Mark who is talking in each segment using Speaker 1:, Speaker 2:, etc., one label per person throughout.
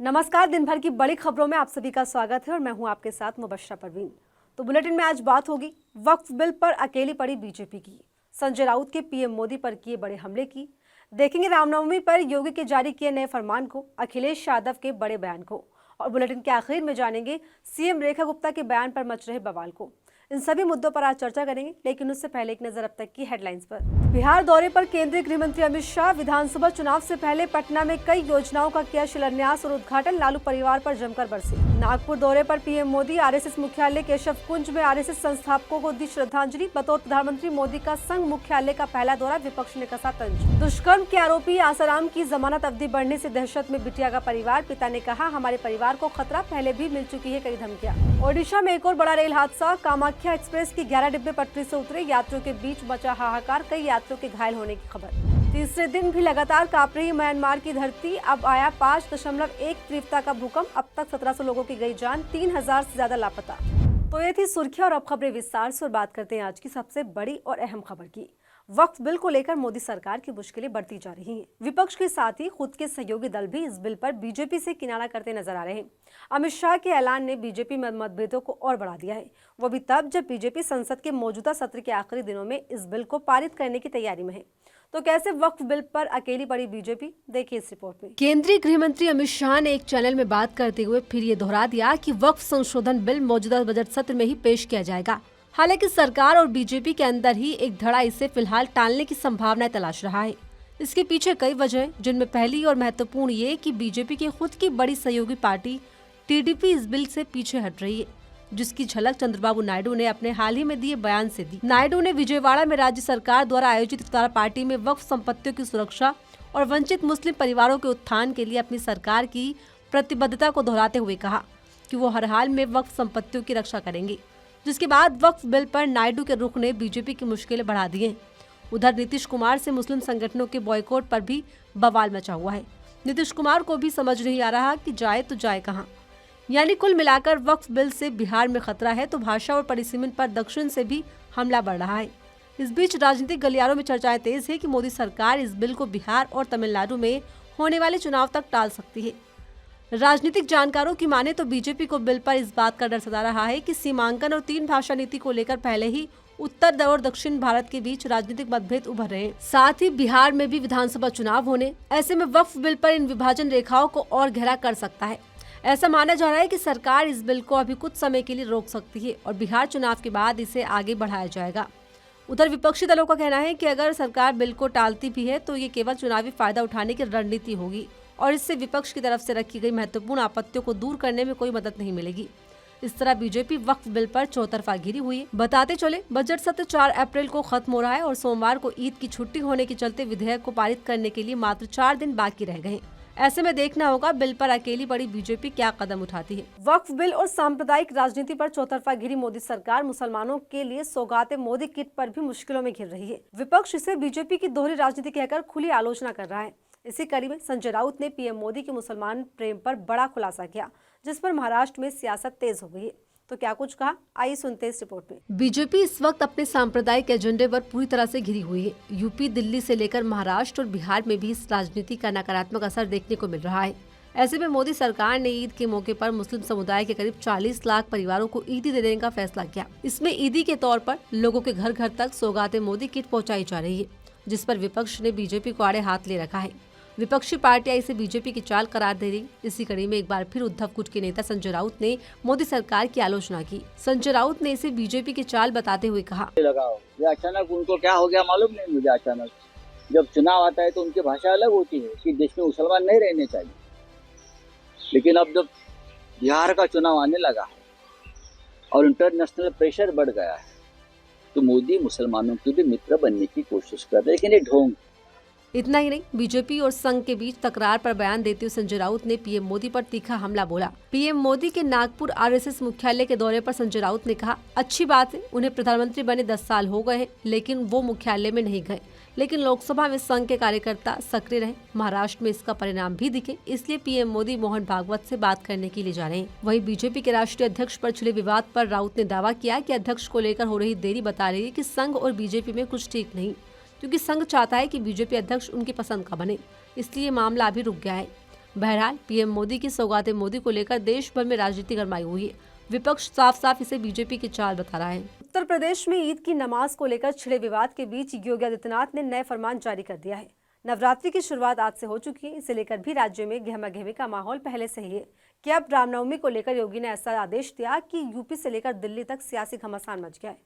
Speaker 1: नमस्कार। दिन भर की बड़ी खबरों में आप सभी का स्वागत है और मैं हूं आपके साथ मुबश्शरा परवीन। तो बुलेटिन में आज बात होगी वक्फ बिल पर अकेली पड़ी बीजेपी की, संजय राउत के पीएम मोदी पर किए बड़े हमले की, देखेंगे रामनवमी पर योगी के जारी किए नए फरमान को, अखिलेश यादव के बड़े बयान को और बुलेटिन के आखिर में जानेंगे सीएम रेखा गुप्ता के बयान पर मच रहे बवाल को। इन सभी मुद्दों पर आज चर्चा करेंगे, लेकिन उससे पहले एक नजर अब तक की हेडलाइंस पर। बिहार दौरे पर केंद्रीय गृह मंत्री अमित शाह, विधानसभा चुनाव से पहले पटना में कई योजनाओं का किया शिलान्यास और उद्घाटन, लालू परिवार पर जमकर बरसे। नागपुर दौरे पर पीएम मोदी, आरएसएस मुख्यालय केशव कुंज में आरएसएस संस्थापकों को दी श्रद्धांजलि। बतौर प्रधानमंत्री मोदी का संघ मुख्यालय का पहला दौरा, विपक्ष ने कसा तंज। दुष्कर्म के आरोपी आसाराम की जमानत अवधि बढ़ने से दहशत में बिटिया का परिवार, पिता ने कहा हमारे परिवार को खतरा, पहले भी मिल चुकी है कई धमकियां। ओडिशा में एक और बड़ा रेल हादसा, कामाख्या एक्सप्रेस की 11 डिब्बे पटरी से उतरे, यात्रियों के बीच मचा हाहाकार, कई यात्रियों के घायल होने की खबर। तीसरे दिन भी लगातार कांप रही म्यांमार की धरती, अब आया 5.1 तीव्रता का भूकंप, अब तक 1700 लोगों की गई जान, 3000 से ज्यादा लापता। तो ये थी सुर्खियां और अब खबरें विस्तार से। और बात करते हैं आज की सबसे बड़ी और अहम खबर की। वक्फ बिल को लेकर मोदी सरकार की मुश्किलें बढ़ती जा रही हैं। विपक्ष के साथ ही खुद के सहयोगी दल भी इस बिल पर बीजेपी से किनारा करते नजर आ रहे हैं। अमित शाह के ऐलान ने बीजेपी में मतभेदों को और बढ़ा दिया है, वो भी तब जब बीजेपी संसद के मौजूदा सत्र के आखिरी दिनों में इस बिल को पारित करने की तैयारी में है। तो कैसे वक्फ बिल पर अकेली पड़ी बीजेपी, देखिए इस रिपोर्ट में। केंद्रीय गृह मंत्री अमित शाह ने एक चैनल में बात करते हुए फिर ये दोहरा दिया कि वक्फ संशोधन बिल मौजूदा बजट सत्र में ही पेश किया जाएगा। हालांकि सरकार और बीजेपी के अंदर ही एक धड़ा इसे फिलहाल टालने की संभावनाएं तलाश रहा है। इसके पीछे कई वजह, जिनमें पहली और महत्वपूर्ण ये कि बीजेपी की खुद की बड़ी सहयोगी पार्टी टीडीपी इस बिल से पीछे हट रही है, जिसकी झलक चंद्रबाबू नायडू ने अपने हाल ही में दिए बयान से दी। नायडू ने विजयवाड़ा में राज्य सरकार द्वारा आयोजित इफ्तार पार्टी में वक्फ संपत्तियों की सुरक्षा और वंचित मुस्लिम परिवारों के उत्थान के लिए अपनी सरकार की प्रतिबद्धता को दोहराते हुए कहा कि वो हर हाल में वक्फ संपत्तियों की रक्षा करेंगे। जिसके बाद वक्फ बिल पर नायडू के रुख ने बीजेपी की मुश्किलें बढ़ा दी हैं। उधर नीतीश कुमार से मुस्लिम संगठनों के बॉयकॉट पर भी बवाल मचा हुआ है। नीतीश कुमार को भी समझ नहीं आ रहा कि जाए तो जाए कहां। यानी कुल मिलाकर वक्फ बिल से बिहार में खतरा है तो भाषा और परिसीमन पर दक्षिण से भी हमला बढ़ रहा है। इस बीच राजनीतिक गलियारों में चर्चाएं तेज है कि मोदी सरकार इस बिल को बिहार और तमिलनाडु में होने वाले चुनाव तक टाल सकती है। राजनीतिक जानकारों की माने तो बीजेपी को बिल पर इस बात का डर सता रहा है कि सीमांकन और 3 भाषा नीति को लेकर पहले ही उत्तर और दक्षिण भारत के बीच राजनीतिक मतभेद उभर रहे हैं। साथ ही बिहार में भी विधानसभा चुनाव होने, ऐसे में वक्फ बिल पर इन विभाजन रेखाओं को और गहरा कर सकता है। ऐसा माना जा रहा है कि सरकार इस बिल को अभी कुछ समय के लिए रोक सकती है और बिहार चुनाव के बाद इसे आगे बढ़ाया जाएगा। उधर विपक्षी दलों का कहना है कि अगर सरकार बिल को टालती भी है तो ये केवल चुनावी फायदा उठाने की रणनीति होगी और इससे विपक्ष की तरफ से रखी गई महत्वपूर्ण आपत्तियों को दूर करने में कोई मदद नहीं मिलेगी। इस तरह बीजेपी वक्फ बिल पर चौतरफा घिरी हुई है। बताते चले, बजट सत्र 4 अप्रैल को खत्म हो रहा है और सोमवार को ईद की छुट्टी होने के चलते विधेयक को पारित करने के लिए मात्र 4 दिन बाकी रह गए। ऐसे में देखना होगा बिल पर अकेली बड़ी बीजेपी क्या कदम उठाती है। वक्फ बिल और सांप्रदायिक राजनीति पर चौतरफा घिरी मोदी सरकार मुसलमानों के लिए सौगाते मोदी किट पर भी मुश्किलों में घिर रही है। विपक्ष इसे बीजेपी की दोहरी राजनीति कहकर खुली आलोचना कर रहा है। इसी कड़ी में संजय राउत ने पीएम मोदी के मुसलमान प्रेम पर बड़ा खुलासा किया, जिस पर महाराष्ट्र में सियासत तेज हो गई है। तो क्या कुछ कहा, आइए सुनते इस रिपोर्ट में। बीजेपी इस वक्त अपने सांप्रदायिक एजेंडे पर पूरी तरह से घिरी हुई है। यूपी, दिल्ली से लेकर महाराष्ट्र और बिहार में भी इस राजनीति का नकारात्मक असर देखने को मिल रहा है। ऐसे में मोदी सरकार ने ईद के मौके पर मुस्लिम समुदाय के करीब 40 लाख परिवारों को ईदी देने का फैसला किया। इसमें ईदी के तौर पर लोगों के घर घर तक सौगाते मोदी किट पहुँचाई जा रही है, जिस पर विपक्ष ने बीजेपी को आड़े हाथ ले रखा है। विपक्षी पार्टियां इसे बीजेपी की चाल करार दे रही। इसी कड़ी में एक बार फिर उद्धव गुट के नेता संजय राउत ने मोदी सरकार की आलोचना की। संजय राउत ने इसे बीजेपी की चाल बताते हुए कहा,
Speaker 2: लगाओ ये अचानक उनको क्या हो गया मालूम नहीं मुझे। अचानक जब चुनाव आता है तो उनकी भाषा अलग होती है कि देश में मुसलमान नहीं रहने चाहिए, लेकिन अब जब बिहार का चुनाव आने लगा है और इंटरनेशनल प्रेशर बढ़ गया है तो मोदी मुसलमानों के भी मित्र बनने की कोशिश कर रहे हैं, लेकिन ये ढोंग।
Speaker 1: इतना ही नहीं, बीजेपी और संघ के बीच तकरार पर बयान देते हुए संजय राउत ने पीएम मोदी पर तीखा हमला बोला। पीएम मोदी के नागपुर आरएसएस मुख्यालय के दौरे पर संजय राउत ने कहा, अच्छी बात है, उन्हें प्रधानमंत्री बने 10 साल हो गए हैं, लेकिन वो मुख्यालय में नहीं गए। लेकिन लोकसभा में संघ के कार्यकर्ता सक्रिय रहे, महाराष्ट्र में इसका परिणाम भी दिखे, इसलिए पीएम मोदी मोहन भागवत से बात करने के लिए जा रहे हैं। वहीं बीजेपी के राष्ट्रीय अध्यक्ष पर छिड़े विवाद पर राउत ने दावा किया कि अध्यक्ष को लेकर हो रही देरी बता रही है कि संघ और बीजेपी में कुछ ठीक नहीं, क्योंकि संघ चाहता है कि बीजेपी अध्यक्ष उनकी पसंद का बने, इसलिए मामला अभी रुक गया है। बहरहाल पीएम मोदी की सौगाते मोदी को लेकर देश भर में राजनीति गरमाई हुई है। विपक्ष साफ साफ इसे बीजेपी की चाल बता रहा है। उत्तर प्रदेश में ईद की नमाज को लेकर छिड़े विवाद के बीच योगी आदित्यनाथ ने नए फरमान जारी कर दिया है। नवरात्रि की शुरुआत आज से हो चुकी है, इसे लेकर भी राज्य में गहमा-गहमी का माहौल पहले से ही है कि अब रामनवमी को लेकर योगी ने ऐसा आदेश दिया कि यूपी से लेकर दिल्ली तक सियासी घमासान मच गया है।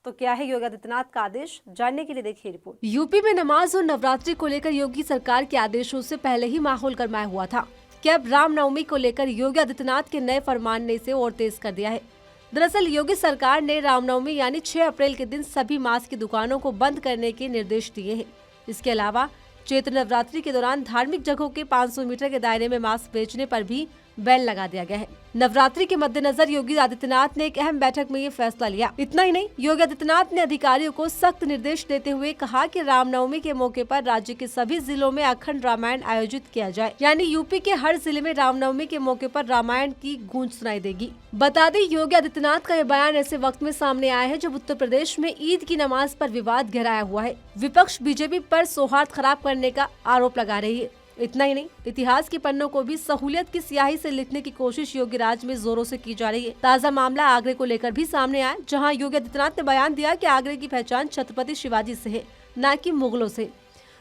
Speaker 1: तो क्या है योगी आदित्यनाथ का आदेश, जानने के लिए देखिए रिपोर्ट। यूपी में नमाज और नवरात्रि को लेकर योगी सरकार के आदेशों से पहले ही माहौल गरमाया हुआ था कि अब रामनवमी को लेकर योगी आदित्यनाथ के नए फरमान ने इसे और तेज कर दिया है। दरअसल योगी सरकार ने रामनवमी यानी 6 अप्रैल के दिन सभी मांस की दुकानों को बंद करने के निर्देश दिए हैं। इसके अलावा चैत्र नवरात्रि के दौरान धार्मिक जगहों के 500 मीटर के दायरे में मांस बेचने पर भी बैन लगा दिया गया है। नवरात्रि के मद्देनजर योगी आदित्यनाथ ने एक अहम बैठक में ये फैसला लिया। इतना ही नहीं, योगी आदित्यनाथ ने अधिकारियों को सख्त निर्देश देते हुए कहा कि रामनवमी के मौके पर राज्य के सभी जिलों में अखंड रामायण आयोजित किया जाए, यानी यूपी के हर जिले में रामनवमी के मौके पर रामायण की गूंज सुनाई देगी। बता दें, योगी आदित्यनाथ का यह बयान ऐसे वक्त में सामने आया है जब उत्तर प्रदेश में ईद की नमाज पर विवाद गहराया हुआ है। विपक्ष बीजेपी पर सौहार्द खराब करने का आरोप लगा रही है। इतना ही नहीं, इतिहास के पन्नों को भी सहूलियत की स्याही से लिखने की कोशिश योगी राज में जोरों से की जा रही है। ताज़ा मामला आगरे को लेकर भी सामने आया, जहां योगी आदित्यनाथ ने बयान दिया कि आगरे की पहचान छत्रपति शिवाजी से है, न कि मुगलों से।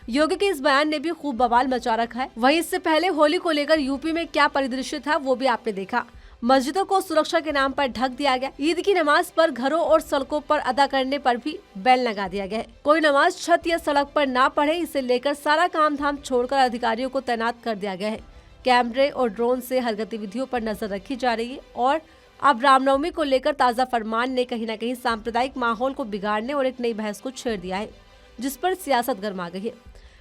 Speaker 1: योगी के इस बयान ने भी खूब बवाल मचा रखा है। वहीं इससे पहले होली को लेकर यूपी में क्या परिदृश्य था वो भी आपने देखा। मस्जिदों को सुरक्षा के नाम पर ढक दिया गया। ईद की नमाज पर घरों और सड़कों पर अदा करने पर भी बैन लगा दिया गया है। कोई नमाज छत या सड़क पर ना पढ़े, इसे लेकर सारा काम धाम छोड़कर अधिकारियों को तैनात कर दिया गया है। कैमरे और ड्रोन से हर गतिविधियों पर नजर रखी जा रही है। और अब रामनवमी को लेकर ताज़ा फरमान ने कहीं न कहीं सांप्रदायिक माहौल को बिगाड़ने और एक नई बहस को छेड़ दिया है, जिस पर सियासत गरमा गई है।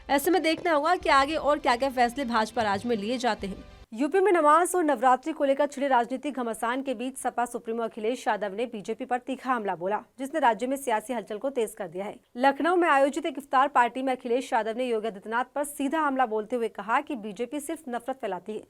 Speaker 1: ऐसे में देखना होगा कि आगे और क्या क्या फैसले भाजपा राज में लिए जाते हैं। यूपी में नमाज और नवरात्रि को लेकर छिड़े राजनीतिक घमासान के बीच सपा सुप्रीमो अखिलेश यादव ने बीजेपी पर तीखा हमला बोला, जिसने राज्य में सियासी हलचल को तेज कर दिया है। लखनऊ में आयोजित एक इफ्तार पार्टी में अखिलेश यादव ने योगी आदित्यनाथ पर सीधा हमला बोलते हुए कहा कि बीजेपी सिर्फ नफरत फैलाती है।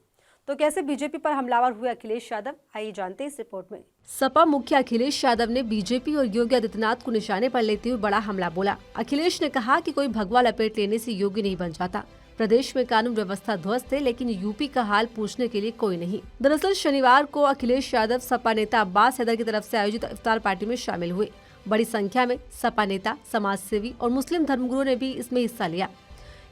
Speaker 1: तो कैसे बीजेपी पर हमलावर हुए अखिलेश यादव, आइए जानते हैं इस रिपोर्ट में। सपा मुखिया अखिलेश यादव ने बीजेपी और योगी आदित्यनाथ को निशाने पर लेते हुए बड़ा हमला बोला। अखिलेश ने कहा कि कोई भगवा लपेट लेने से योगी नहीं बन जाता। प्रदेश में कानून व्यवस्था ध्वस्त है, लेकिन यूपी का हाल पूछने के लिए कोई नहीं। दरअसल शनिवार को अखिलेश यादव सपा नेता अब्बास हैदर की तरफ से आयोजित इफ्तार पार्टी में शामिल हुए। बड़ी संख्या में सपा नेता, समाज सेवी और मुस्लिम धर्मगुरुओं ने भी इसमें हिस्सा लिया।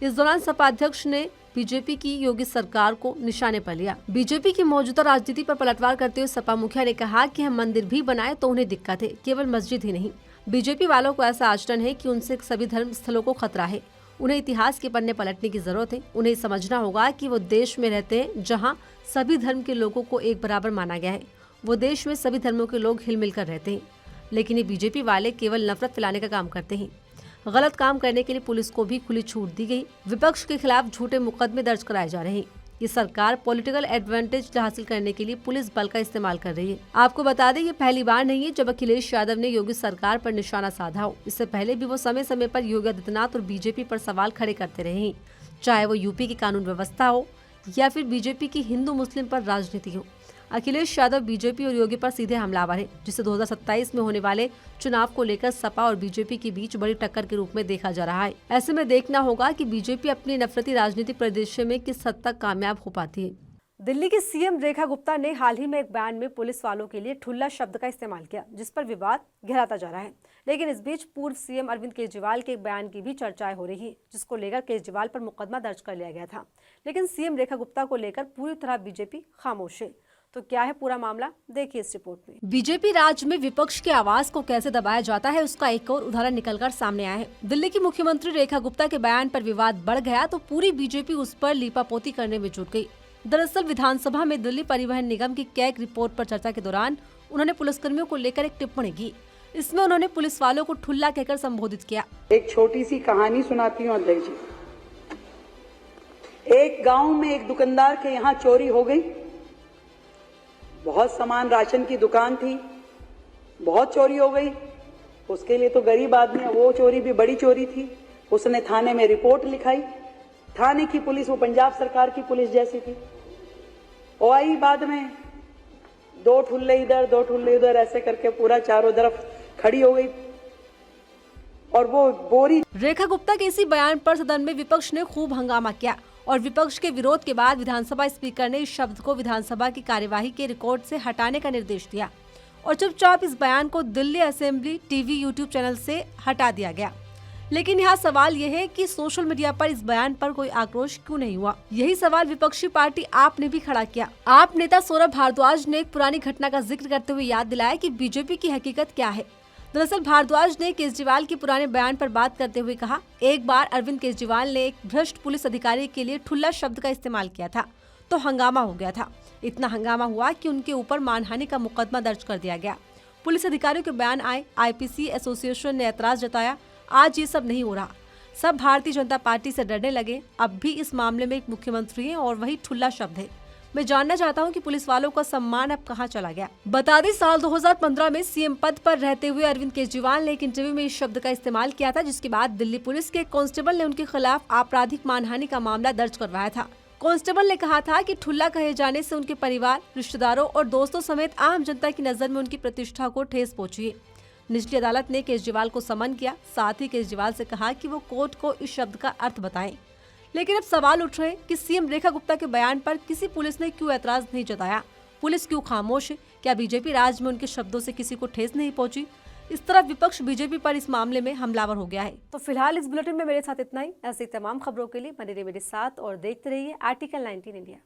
Speaker 1: इस दौरान सपा अध्यक्ष ने बीजेपी की योगी सरकार को निशाने पर लिया। बीजेपी की मौजूदा राजनीति पर पलटवार करते हुए सपा मुखिया ने कहा कि हम मंदिर भी बनाए तो उन्हें दिक्कत है, केवल मस्जिद ही नहीं। बीजेपी वालों को ऐसा आचरण है कि उनसे सभी धर्म स्थलों को खतरा है। उन्हें इतिहास के पन्ने पलटने की जरूरत है। उन्हें समझना होगा कि वो देश में रहते हैं जहां सभी धर्म के लोगों को एक बराबर माना गया है। वो देश में सभी धर्मों के लोग हिल मिलकर रहते हैं। लेकिन ये बीजेपी वाले केवल नफरत फैलाने का काम करते हैं। गलत काम करने के लिए पुलिस को भी खुली छूट दी गई। विपक्ष के खिलाफ झूठे मुकदमे दर्ज कराए जा रहे हैं। ये सरकार पॉलिटिकल एडवांटेज हासिल करने के लिए पुलिस बल का इस्तेमाल कर रही है। आपको बता दें, ये पहली बार नहीं है जब अखिलेश यादव ने योगी सरकार पर निशाना साधा हो। इससे पहले भी वो समय समय पर योगी आदित्यनाथ और बीजेपी पर सवाल खड़े करते रहे हैं, चाहे वो यूपी की कानून व्यवस्था हो या फिर बीजेपी की हिंदू मुस्लिम पर राजनीति हो। अखिलेश यादव बीजेपी और योगी पर सीधे हमलावर है, जिसे 2027 में होने वाले चुनाव को लेकर सपा और बीजेपी के बीच बड़ी टक्कर के रूप में देखा जा रहा है। ऐसे में देखना होगा कि बीजेपी अपनी नफरती राजनीतिक परिदृश्य में किस हद तक कामयाब हो पाती है। दिल्ली की सीएम रेखा गुप्ता ने हाल ही में एक बयान में पुलिस वालों के लिए ठुल्ला शब्द का इस्तेमाल किया, जिस पर विवाद गहराता जा रहा है। लेकिन इस बीच पूर्व सीएम अरविंद केजरीवाल के एक बयान की भी चर्चाएं हो रही है, जिसको लेकर केजरीवाल पर मुकदमा दर्ज कर लिया गया था। लेकिन सीएम रेखा गुप्ता को लेकर पूरी तरह बीजेपी खामोश है। तो क्या है पूरा मामला, देखिए इस रिपोर्ट में। बीजेपी राज्य में विपक्ष की आवाज को कैसे दबाया जाता है, उसका एक और उदाहरण निकलकर सामने आया है। दिल्ली की मुख्यमंत्री रेखा गुप्ता के बयान पर विवाद बढ़ गया तो पूरी बीजेपी उस पर लीपापोती करने में जुट गई। दरअसल विधानसभा में दिल्ली परिवहन निगम की कैग रिपोर्ट पर चर्चा के दौरान उन्होंने पुलिसकर्मियों को लेकर एक टिप्पणी की। इसमें उन्होंने पुलिस वालों को ठुल्ला कहकर संबोधित किया।
Speaker 3: एक छोटी सी कहानी सुनाती हूँ अध्यक्ष जी। एक गांव में एक दुकानदार के यहाँ चोरी हो गई। बहुत सामान, राशन की दुकान थी, बहुत चोरी हो गई। उसके लिए तो गरीब आदमी, वो चोरी भी बड़ी चोरी थी। उसने थाने में रिपोर्ट लिखाई। थाने की पुलिस वो पंजाब सरकार की पुलिस जैसी थी। वो आई बाद में, 2 ठुल्ले इधर 2 ठुल्ले उधर ऐसे करके पूरा चारों तरफ खड़ी हो गई और वो बोरी।
Speaker 1: रेखा गुप्ता के इसी बयान पर सदन में विपक्ष ने खूब हंगामा किया और विपक्ष के विरोध के बाद विधानसभा स्पीकर ने इस शब्द को विधानसभा की कार्यवाही के रिकॉर्ड से हटाने का निर्देश दिया और चुपचाप इस बयान को Delhi assembly TV YouTube channel से हटा दिया गया। लेकिन यहाँ सवाल यह है कि सोशल मीडिया पर इस बयान पर कोई आक्रोश क्यों नहीं हुआ। यही सवाल विपक्षी पार्टी आप ने भी खड़ा किया। आप नेता सौरभ भारद्वाज ने एक पुरानी घटना का जिक्र करते हुए याद दिलाया कि बीजेपी की हकीकत क्या है। दरअसल भारद्वाज ने केजरीवाल के पुराने बयान पर बात करते हुए कहा, एक बार अरविंद केजरीवाल ने एक भ्रष्ट पुलिस अधिकारी के लिए ठुल्ला शब्द का इस्तेमाल किया था तो हंगामा हो गया था। इतना हंगामा हुआ कि उनके ऊपर मानहानि का मुकदमा दर्ज कर दिया गया। पुलिस अधिकारियों के बयान आए, आईपीसी एसोसिएशन ने ऐतराज जताया। आज ये सब नहीं हो रहा, सब भारतीय जनता पार्टी से डरने लगे। अब भी इस मामले में एक मुख्यमंत्री है और वही ठुल्ला शब्द है। मैं जानना चाहता हूं कि पुलिस वालों का सम्मान अब कहां चला गया। बता दें, साल 2015 में सीएम पद पर रहते हुए अरविंद केजरीवाल ने एक इंटरव्यू में इस शब्द का इस्तेमाल किया था, जिसके बाद दिल्ली पुलिस के कांस्टेबल ने उनके खिलाफ आपराधिक मानहानि का मामला दर्ज करवाया था। कांस्टेबल ने कहा था कि ठुल्ला कहे जाने से उनके परिवार, रिश्तेदारों और दोस्तों समेत आम जनता की नजर में उनकी प्रतिष्ठा को ठेस पहुंची है। निचली अदालत ने केजरीवाल को समन किया, साथ ही केजरीवाल से कहा कि वो कोर्ट को इस शब्द का अर्थ बताएं। लेकिन अब सवाल उठ रहे हैं कि सीएम रेखा गुप्ता के बयान पर किसी पुलिस ने क्यों ऐतराज नहीं जताया। पुलिस क्यों खामोश है? क्या बीजेपी राज में उनके शब्दों से किसी को ठेस नहीं पहुंची? इस तरह विपक्ष बीजेपी पर इस मामले में हमलावर हो गया है। तो फिलहाल इस बुलेटिन में मेरे साथ इतना ही। ऐसी तमाम खबरों के लिए बने रहिए मेरे साथ और देखते रहिए आर्टिकल 19 इंडिया।